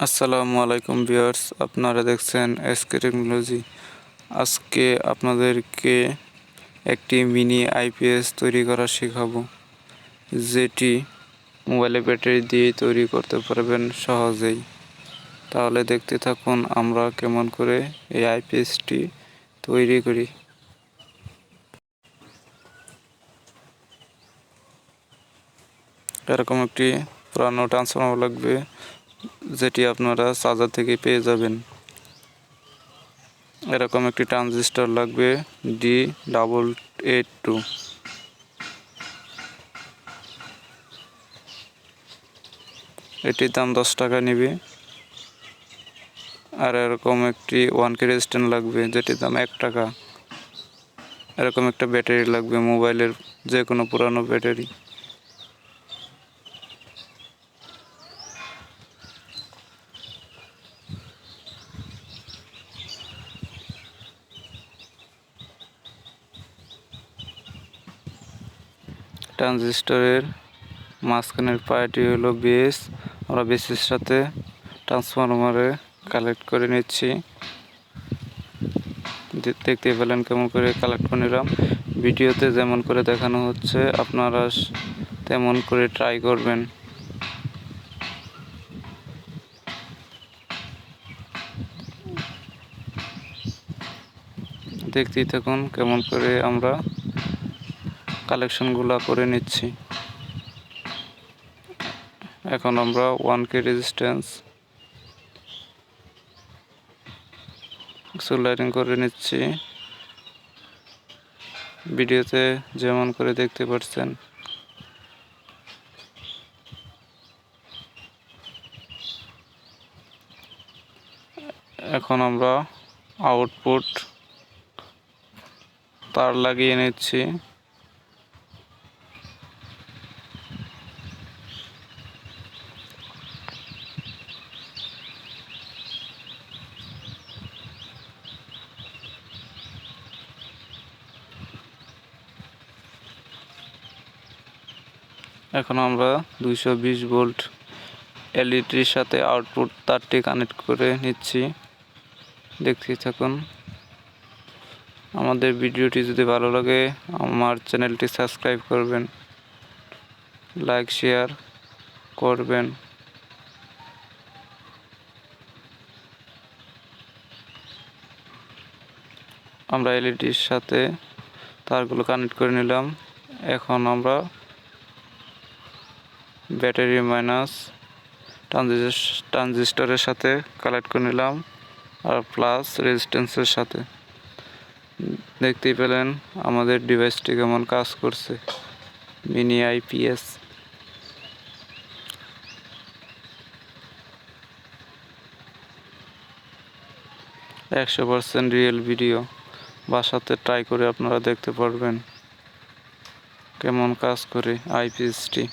আসসালামু আলাইকুম ভিউয়ার্স, আপনারা দেখছেন এসকে টেকনোলজি। আজকে আপনাদেরকে একটি মিনি আইপিএস তৈরি করা শেখাবো, যেটি মোবাইলের ব্যাটারি দিয়ে তৈরি করতে পারবেন সহজেই। তাহলে দেখতে থাকুন আমরা কেমন করে এই আইপিএসটি তৈরি করি। এরকম একটি পুরানো ট্রান্সফর্মার লাগবে, যেটি আপনারা চার্জার থেকে পেয়ে যাবেন। এরকম একটি ট্রানজিস্টর লাগবে D882। এটির দাম 10 টাকা নেবে। আর এরকম একটি 1K রেজিস্ট্যান্স লাগবে, যেটির দাম 1 টাকা। এরকম একটা ব্যাটারি লাগবে, মোবাইলের যে কোনো পুরানো ব্যাটারি। ট্রানজিস্টরের মাঝখানের পায়াটি হলো বেস। আমরা বেসের সাথে ট্রান্সফরমারে কালেক্ট করে নিচ্ছি। দেখতে পেলেন কেমন করে কালেক্ট করে নিলাম। ভিডিওতে যেমন করে দেখানো হচ্ছে আপনারা তেমন করে ট্রাই করবেন। দেখতেই থাকুন কেমন করে আমরা কালেকশনগুলো করে নিচ্ছি। এখন আমরা 1K রেজিস্ট্যান্স সোল্ডারিং করে নিচ্ছি, ভিডিওতে যেমন করে দেখতে পাচ্ছেন। এখন আমরা আউটপুট তার লাগিয়ে নিচ্ছি। এখন আমরা 220 ভোল্ট এলইডির সাথে আউটপুট তারটি কানেক্ট করে নিচ্ছি। দেখতে থাকুন। আমাদের ভিডিওটি যদি ভালো লাগে আমার চ্যানেলটি সাবস্ক্রাইব করবেন, লাইক শেয়ার করবেন। আমরা এলইডির সাথে তারগুলো কানেক্ট করে নিলাম। এখন আমরা ব্যাটারি মাইনাস ট্রানজিস্টরের সাথে কানেক্ট করে নিলাম, আর প্লাস রেজিস্ট্যান্সের সাথে। দেখতেই পেলেন আমাদের ডিভাইসটি কেমন কাজ করছে। Mini IPS 100% real video. বাসাতে ট্রাই করে আপনারা দেখতে পারবেন কেমন কাজ করে আইপিএসটি।